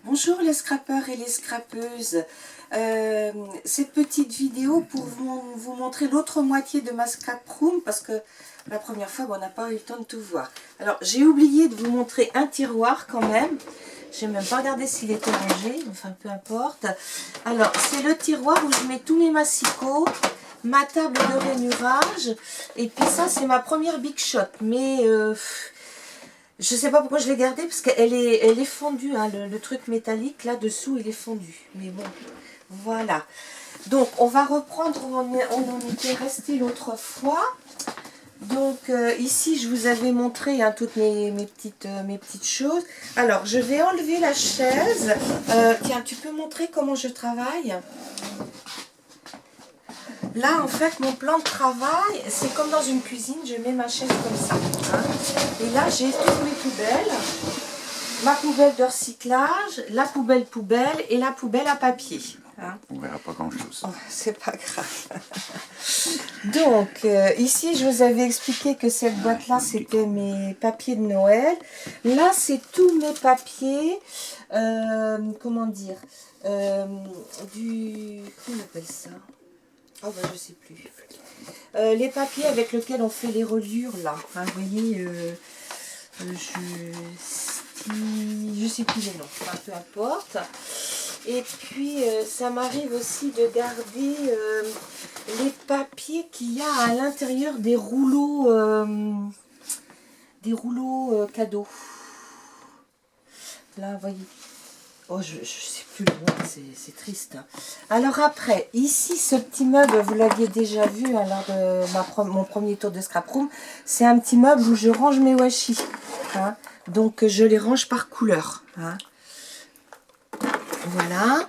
Bonjour les scrapeurs et les scrapeuses. Cette petite vidéo pour vous montrer l'autre moitié de ma scrap room parce que la première fois on n'a pas eu le temps de tout voir. Alors j'ai oublié de vous montrer un tiroir quand même. Je n'ai même pas regardé s'il était rangé, enfin peu importe. Alors c'est le tiroir où je mets tous mes massicots, ma table de rainurage et puis ça c'est ma première Big Shot. Mais je sais pas pourquoi je l'ai gardée parce qu'elle est fondue, hein, le truc métallique là dessous il est fondu. Mais bon, voilà. Donc on va reprendre où on en était resté l'autre fois. Donc ici je vous avais montré hein, toutes mes petites choses. Alors je vais enlever la chaise. Tiens, tu peux montrer comment je travaille? Là, en fait, mon plan de travail, c'est comme dans une cuisine, je mets ma chaise comme ça. Hein. Et là, j'ai toutes mes poubelles. Ma poubelle de recyclage, la poubelle et la poubelle à papier. Hein. On verra pas grand-chose. Oh, c'est pas grave. Donc, ici, je vous avais expliqué que cette boîte-là, c'était mes papiers de Noël. Là, c'est tous mes papiers, comment dire, comment on appelle ça? Oh ben je sais plus. Les papiers avec lesquels on fait les reliures là. Hein, vous voyez, je sais plus les noms. Enfin, peu importe. Et puis ça m'arrive aussi de garder les papiers qu'il y a à l'intérieur des rouleaux cadeaux. Là, vous voyez. Oh, je sais plus le nom, c'est triste. Alors après, ici, ce petit meuble, vous l'aviez déjà vu hein, lors de mon premier tour de scrap room, c'est un petit meuble où je range mes washi. Hein. Donc, je les range par couleur. Hein. Voilà.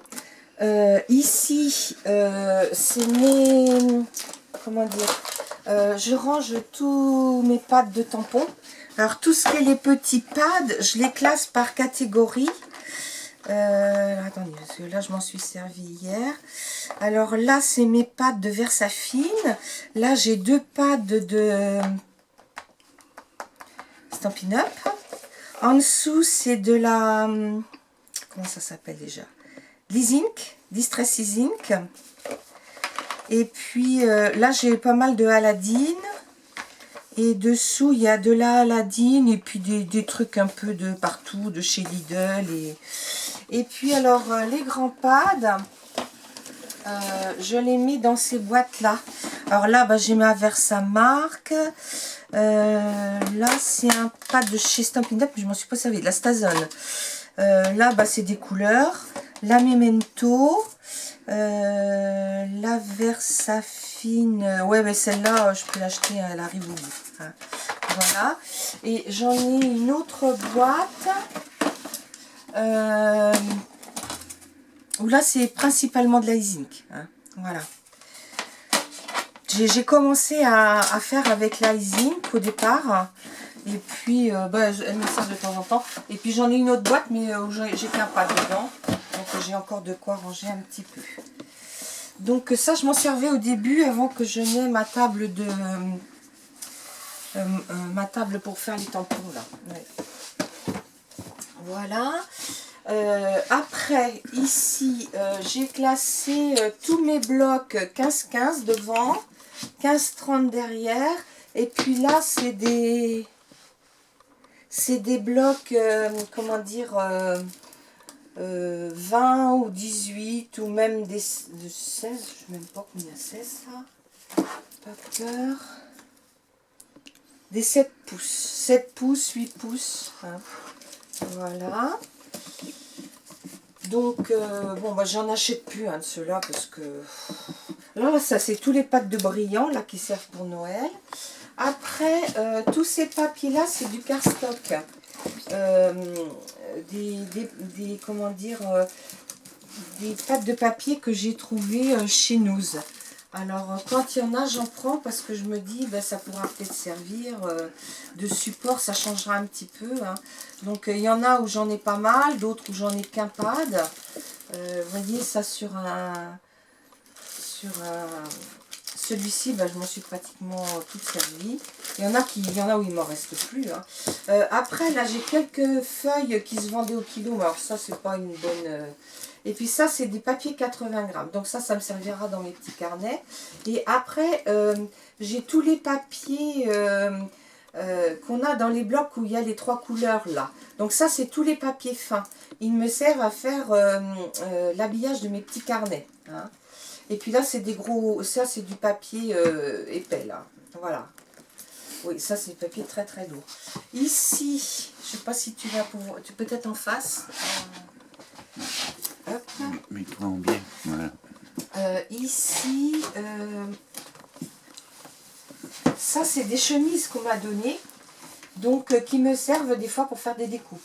Ici, c'est mes... Comment dire je range tous mes pads de tampons. Alors, tout ce qui est les petits pads, je les classe par catégorie. Attendez, parce que là je m'en suis servi hier. Alors là c'est mes pads de Versafine. Là j'ai deux pads de Stampin' Up. En dessous c'est de la... Comment ça s'appelle déjà? L'E-Ink, Distress Ink. Et puis là j'ai pas mal de Aladdin. Et dessous, il y a de la Aladdin et puis des trucs un peu de partout, de chez Lidl. Et puis alors, les grands pads, je les mets dans ces boîtes-là. Alors là, bah, j'ai ma Versamark. Là, c'est un pad de chez Stampin' Up, mais je m'en suis pas servi. De la Stazone. Là, bah, c'est des couleurs. La Memento. La Versafine, ouais mais celle-là je peux l'acheter, elle arrive au bout. Hein. Voilà, et j'en ai une autre boîte où là c'est principalement de l'E-Ink. Hein. Voilà, j'ai commencé à faire avec l'E-Ink au départ. Et puis, bah, elle me sert de temps en temps. Et puis j'en ai une autre boîte, mais j'ai qu'un pas dedans. Donc j'ai encore de quoi ranger un petit peu. Donc ça, je m'en servais au début, avant que je n'ai ma table de... ma table pour faire les tampons, là. Ouais. Voilà. Après, ici, j'ai classé tous mes blocs 15-15 devant, 15-30 derrière. Et puis là, c'est des blocs, comment dire, 20 ou 18 ou même de 16, je ne sais même pas combien c'est ça. Pas peur. Des 7 pouces. 7 pouces, 8 pouces. Hein. Voilà. Donc, bon, bah, j'en achète plus hein, de ceux-là parce que... Alors, ça, c'est tous les packs de brillants là qui servent pour Noël. Après, tous ces papiers-là, c'est du cardstock. Comment dire, des pâtes de papier que j'ai trouvé chez nous. Alors quand il y en a, j'en prends parce que je me dis ben, ça pourra peut-être servir de support, ça changera un petit peu. Hein. Donc il y en a où j'en ai pas mal, d'autres où j'en ai qu'un pad. Vous voyez ça sur Celui-ci, bah, je m'en suis pratiquement tout servi. Il y en a où il m'en reste plus. Hein. Après, là, j'ai quelques feuilles qui se vendaient au kilo. Mais alors ça, c'est pas une bonne... Et puis ça, c'est des papiers 80 grammes. Donc ça me servira dans mes petits carnets. Et après, j'ai tous les papiers qu'on a dans les blocs où il y a les 3 couleurs là. Donc ça, c'est tous les papiers fins. Ils me servent à faire l'habillage de mes petits carnets. Hein. Et puis là, c'est des gros... Ça, c'est du papier épais là. Voilà. Oui, ça, c'est du papier très très lourd. Ici, je sais pas si tu vas pouvoir... Tu peux être en face. Hop. Mets-toi en bien, voilà. Ici, ça c'est des chemises qu'on m'a données, donc qui me servent des fois pour faire des découpes.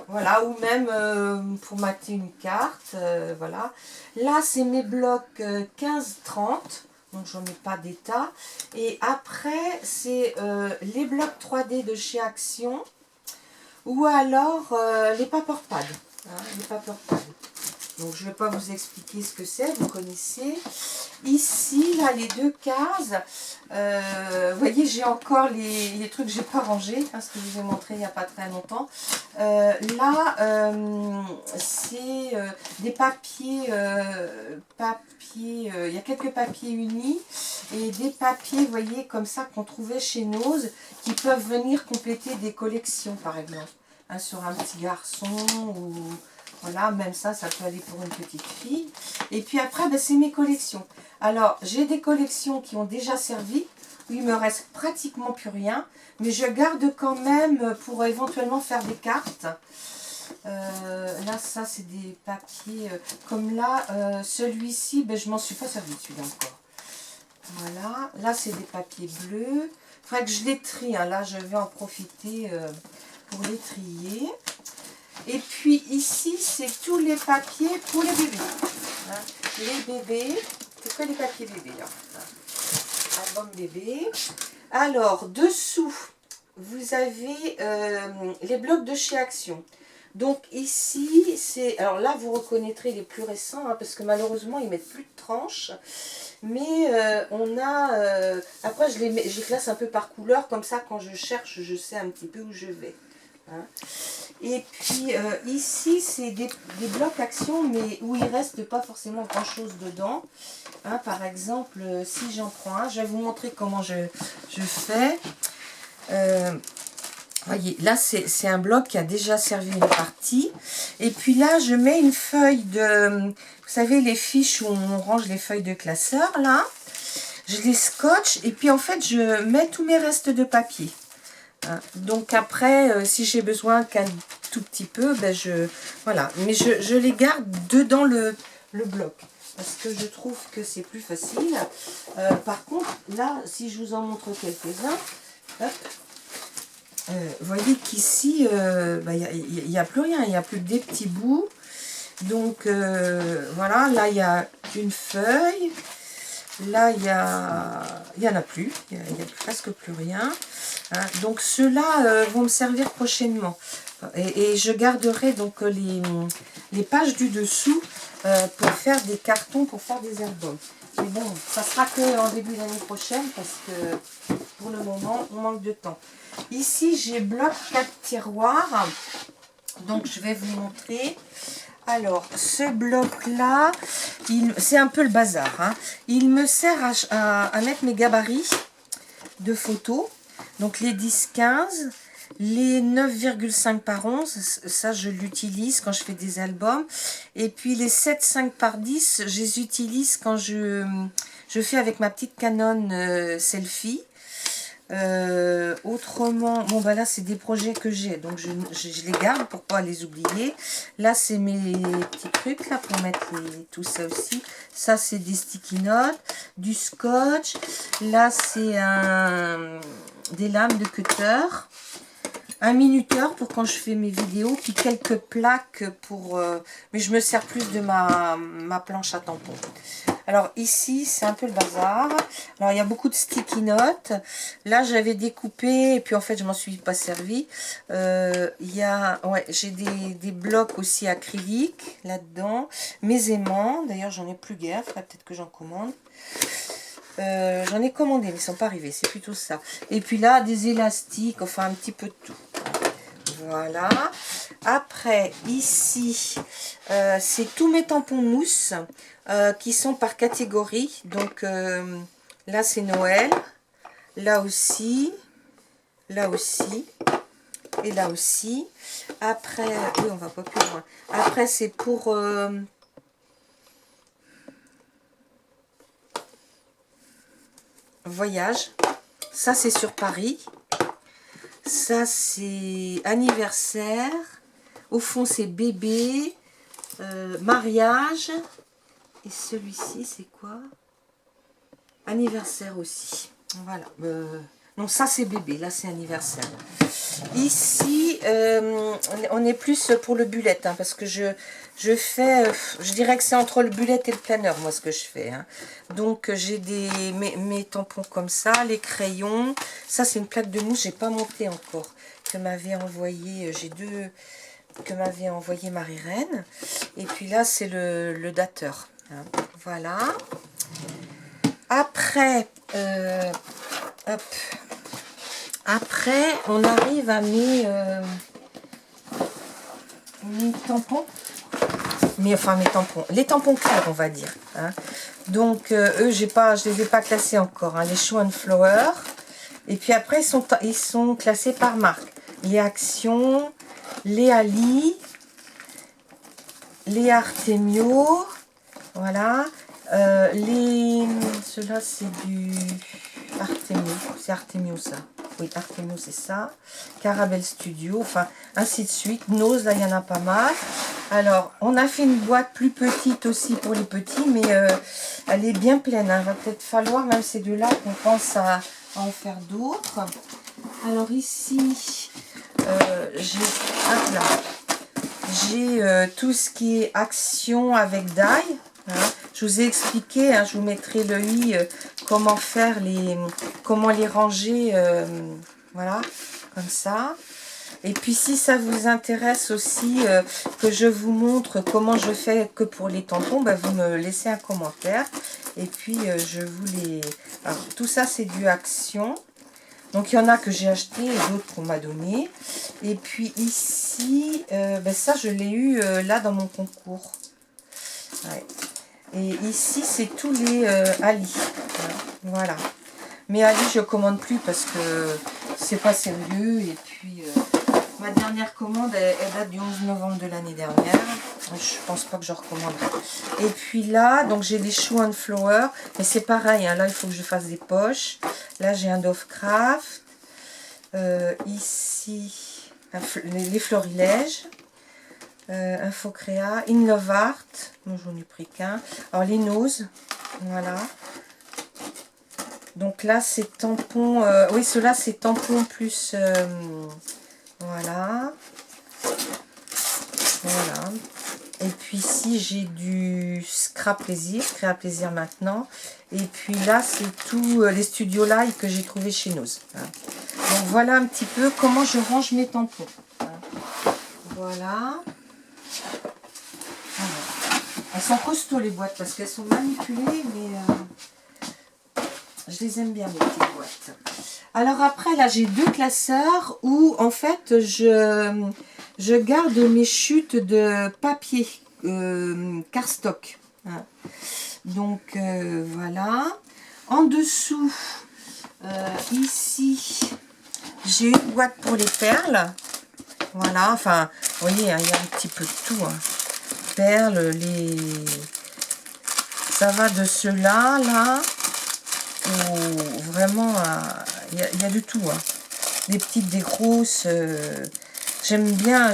Voilà, ou même pour mater une carte, voilà. Là c'est mes blocs 15-30, donc j'en ai pas d'état. Et après c'est les blocs 3D de chez Action, ou alors les paper pads. Hein, les paper pads. Donc je ne vais pas vous expliquer ce que c'est, vous connaissez. Ici, là, les 2 cases, vous voyez, j'ai encore les trucs que je n'ai pas rangés, hein, ce que je vous ai montré il n'y a pas très longtemps. Là, c'est des papiers, il y a quelques papiers unis et des papiers, vous voyez, comme ça qu'on trouvait chez Nose, qui peuvent venir compléter des collections, par exemple, hein, sur un petit garçon ou... Voilà, même ça peut aller pour une petite fille. Et puis après, ben, c'est mes collections. Alors, j'ai des collections qui ont déjà servi, où il me reste pratiquement plus rien, mais je garde quand même pour éventuellement faire des cartes. Là, ça, c'est des papiers, comme là, celui-ci, ben, je m'en suis pas servi celui-là encore. Voilà, là, c'est des papiers bleus. Il faudrait que je les trie, hein. Là, je vais en profiter pour les trier. Et puis ici, c'est tous les papiers pour les bébés. Hein. Les bébés, c'est que les papiers bébés. Là. Album bébé. Alors, dessous, vous avez les blocs de chez Action. Donc ici, c'est... Alors là, vous reconnaîtrez les plus récents, hein, parce que malheureusement, ils mettent plus de tranches. Mais on a... après, je les classe un peu par couleur, comme ça, quand je cherche, je sais un petit peu où je vais. Hein. Et puis ici c'est des blocs Action, mais où il reste pas forcément grand chose dedans. Hein, par exemple, si j'en prends un, je vais vous montrer comment je fais. Voyez, là c'est un bloc qui a déjà servi une partie. Et puis là je mets une feuille de... Vous savez, les fiches où on range les feuilles de classeur là. Je les scotche et puis en fait je mets tous mes restes de papier. Donc après, si j'ai besoin qu'un tout petit peu, ben voilà. Mais je les garde dedans le bloc. Parce que je trouve que c'est plus facile. Par contre, là, si je vous en montre quelques-uns, vous voyez qu'ici, il n'y a plus rien. Il n'y a plus que des petits bouts. Donc voilà, là, il y a une feuille. Là, il y en a plus, il n'y a presque plus rien. Hein. Donc, ceux-là vont me servir prochainement. Et je garderai donc les pages du dessous pour faire des cartons, pour faire des albums. Mais bon, ça sera que en début d'année prochaine parce que pour le moment, on manque de temps. Ici, j'ai bloqué 4 tiroirs. Donc, je vais vous montrer. Alors, ce bloc-là, c'est un peu le bazar. Hein. Il me sert à mettre mes gabarits de photos. Donc, les 10-15, les 9,5 par 11, ça, je l'utilise quand je fais des albums. Et puis, les 7,5 par 10, je les utilise quand je fais avec ma petite Canon selfie. Autrement, bon bah là c'est des projets que j'ai, donc je les garde pour pas les oublier. Là c'est mes petits trucs là pour mettre tout ça aussi. Ça c'est des sticky notes, du scotch. Là c'est des lames de cutter, un minuteur pour quand je fais mes vidéos, puis quelques plaques pour... mais je me sers plus de ma planche à tampons. Alors ici, c'est un peu le bazar. Alors il y a beaucoup de sticky notes. Là, j'avais découpé et puis en fait, je m'en suis pas servi. J'ai des blocs aussi acryliques là-dedans. Mes aimants, d'ailleurs, j'en ai plus guère. Faudrait peut-être que j'en commande. J'en ai commandé, mais ils ne sont pas arrivés. C'est plutôt ça. Et puis là, des élastiques, enfin un petit peu de tout. Voilà. Après, ici, c'est tous mes tampons mousse qui sont par catégorie. Donc là, c'est Noël. Là aussi. Là aussi. Et là aussi. Après, oui, on va pas plus loin. Après, c'est pour... voyage. Ça, c'est sur Paris. Ça, c'est anniversaire. Au fond, c'est bébé. Mariage. Et celui-ci, c'est quoi? Anniversaire aussi. Voilà. Non, ça, c'est bébé. Là, c'est anniversaire. Ici, on est plus pour le bullet. Hein, parce que je fais... je dirais que c'est entre le bullet et le planeur, moi, ce que je fais. Hein. Donc, j'ai mes tampons comme ça. Les crayons. Ça, c'est une plaque de mousse. J'ai pas monté encore. Que m'avait envoyé... J'ai deux... que m'avait envoyé Marie-Reine. Et puis là, c'est le dateur. Hein. Voilà. Après, hop. Après, on arrive à mes tampons. Mes tampons. Les tampons clairs, on va dire. Hein. Donc, eux, je les ai pas classés encore. Hein. Les Show and Flower. Et puis après, ils sont classés par marque. Les Action, les Ali, les Artemio. Voilà. Ceux-là, c'est du Artemio. C'est Artemio, ça. Oui, Artemio, c'est ça. Caramel Studio. Enfin, ainsi de suite. Nose, là, il y en a pas mal. Alors, on a fait une boîte plus petite aussi pour les petits, mais elle est bien pleine. Hein. Il va peut-être falloir, même ces deux-là, qu'on pense à en faire d'autres. Alors, ici, j'ai tout ce qui est action avec die. Hein. Je vous ai expliqué, hein, je vous mettrai le i, comment faire comment les ranger, voilà, comme ça. Et puis si ça vous intéresse aussi que je vous montre comment je fais que pour les tampons, ben, vous me laissez un commentaire. Et puis je vous les... Alors, tout ça c'est du Action. Donc il y en a que j'ai acheté et d'autres qu'on m'a donné. Et puis ici, ben, ça je l'ai eu là dans mon concours. Ouais. Et ici c'est tous les Ali. Voilà. Mais Ali je commande plus parce que c'est pas sérieux. Et puis ma dernière commande elle date du 11 novembre de l'année dernière. Je pense pas que je recommanderai. Et puis là, donc j'ai des Show and Flower. Mais c'est pareil, hein, là il faut que je fasse des poches. Là j'ai un Dove Craft. Ici, les florilèges. Infocréa. In Love Art. Moi j'en ai pris qu'un. Alors les noses. Voilà. Donc là c'est tampon. Oui, ceux-là c'est tampon plus. Voilà. Voilà. Et puis ici j'ai du Scrap Plaisir, Créa Plaisir maintenant. Et puis là c'est tous les Studio Live que j'ai trouvé chez Nose. Hein. Donc voilà un petit peu comment je range mes tampons. Hein. Voilà. Alors, elles sont costauds les boîtes parce qu'elles sont manipulées, mais je les aime bien mes petites boîtes. Alors après là j'ai deux classeurs où en fait je garde mes chutes de papier cardstock. Hein. Donc voilà. En dessous, ici, j'ai une boîte pour les perles. Voilà, enfin, vous voyez, hein, il y a un petit peu de tout. Hein. Perles, ça va de ceux-là, là, où vraiment, il y a de tout. Hein. Des petites, des grosses. J'aime bien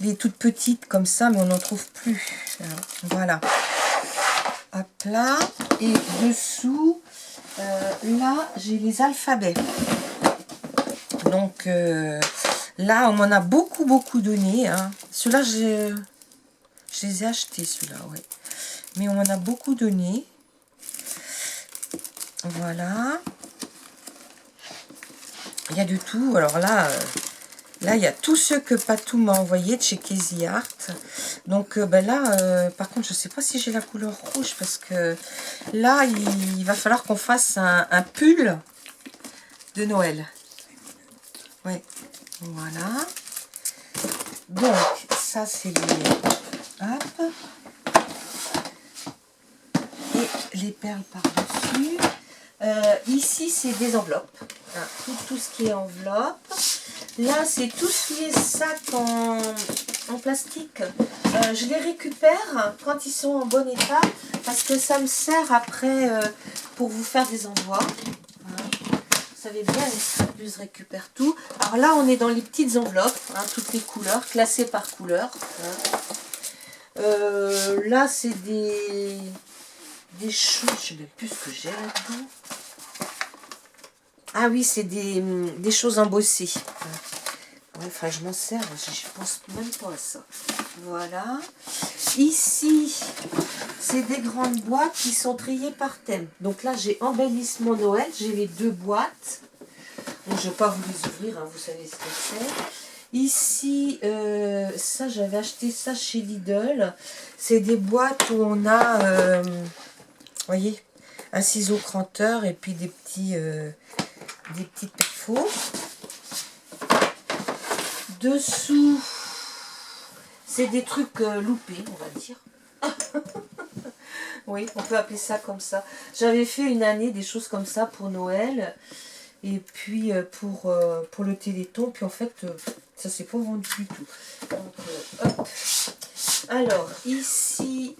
les toutes petites comme ça, mais on n'en trouve plus. Alors, voilà. Hop là. Et dessous, là, j'ai les alphabets. Donc, là, on m'en a beaucoup donné. Hein. Ceux-là, je les ai achetés, ceux-là, ouais. Mais on m'en a beaucoup donné. Voilà. Il y a de tout. Alors là... Là, il y a tous ceux que Patou m'a envoyé de chez Casey Art. Donc ben là, par contre, je sais pas si j'ai la couleur rouge parce que là, il va falloir qu'on fasse un pull de Noël. Oui, voilà. Donc, ça, c'est les... Hop. Et les perles par-dessus. Ici, c'est des enveloppes. Hein, tout ce qui est enveloppe. Là, c'est tout ce qui est sac en plastique. Je les récupère quand ils sont en bon état parce que ça me sert après pour vous faire des envois. Vous savez bien, les scrapeuses récupèrent tout. Alors là, on est dans les petites enveloppes, hein, toutes les couleurs, classées par couleur. Hein. Là, c'est des choses, je ne sais même plus ce que j'ai là-dedans. Ah oui, c'est des choses embossées. Ouais, enfin, je m'en sers, je pense même pas à ça. Voilà. Ici, c'est des grandes boîtes qui sont triées par thème. Donc là, j'ai embellissement Noël, j'ai les 2 boîtes. Donc, je ne vais pas vous les ouvrir, hein, vous savez ce que c'est. Ici, ça, j'avais acheté ça chez Lidl. C'est des boîtes où on a, voyez, un ciseau cranteur et puis des petites perfos. Dessous, c'est des trucs loupés, on va dire. Oui, on peut appeler ça comme ça. J'avais fait une année des choses comme ça pour Noël. Et puis pour le Téléthon. Puis en fait, ça s'est pas vendu du tout. Donc, hop. Alors, ici,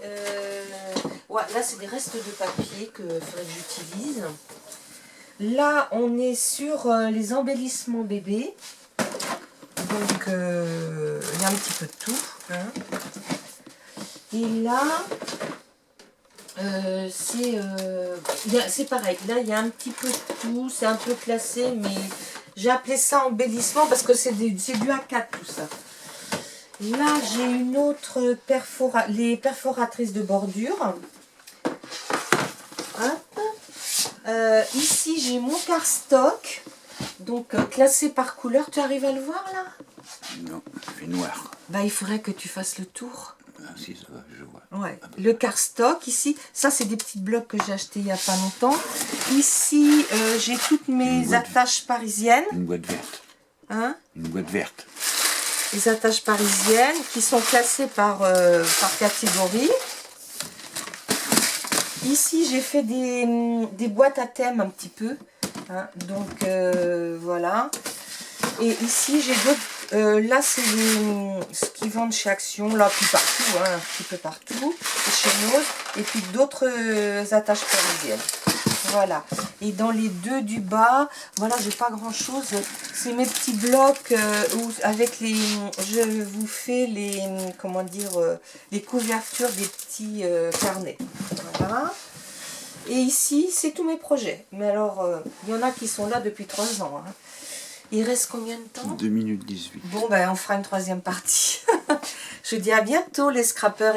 ouais, là, c'est des restes de papier que faudrait que j'utilise. Là, on est sur les embellissements bébés. Donc, il y a un petit peu de tout. Hein. Et là, c'est pareil. Là, il y a un petit peu de tout. C'est un peu classé, mais j'ai appelé ça embellissement parce que c'est du A4 tout ça. Là, j'ai une autre les perforatrices de bordure. Hop. Ici, j'ai mon cardstock. Donc, classé par couleur. Tu arrives à le voir, là? Non, ça fait noir. Bah, il faudrait que tu fasses le tour. Ah, si, ça va, je vois. Ouais. Le cardstock, ici. Ça, c'est des petits blocs que j'ai achetés il n'y a pas longtemps. Ici, j'ai toutes mes attaches parisiennes. Une boîte verte. Hein? Une boîte verte. Les attaches parisiennes qui sont classées par catégorie. Ici, j'ai fait des boîtes à thème un petit peu. Hein, donc, voilà. Et ici, j'ai d'autres... là, c'est ce qu'ils vendent chez Action. Là, plus partout. Hein, un petit peu partout. Et chez Nose. Et puis d'autres attaches parisiennes. Voilà. Et dans les 2 du bas, voilà, j'ai pas grand chose. C'est mes petits blocs où avec les... Je vous fais les... Comment dire... les couvertures des petits carnets. Voilà. Et ici, c'est tous mes projets. Mais alors, il y en a qui sont là depuis 3 ans. Hein. Il reste combien de temps? 2 minutes 18. Bon, ben, on fera une 3e partie. Je vous dis à bientôt, les scrappeurs.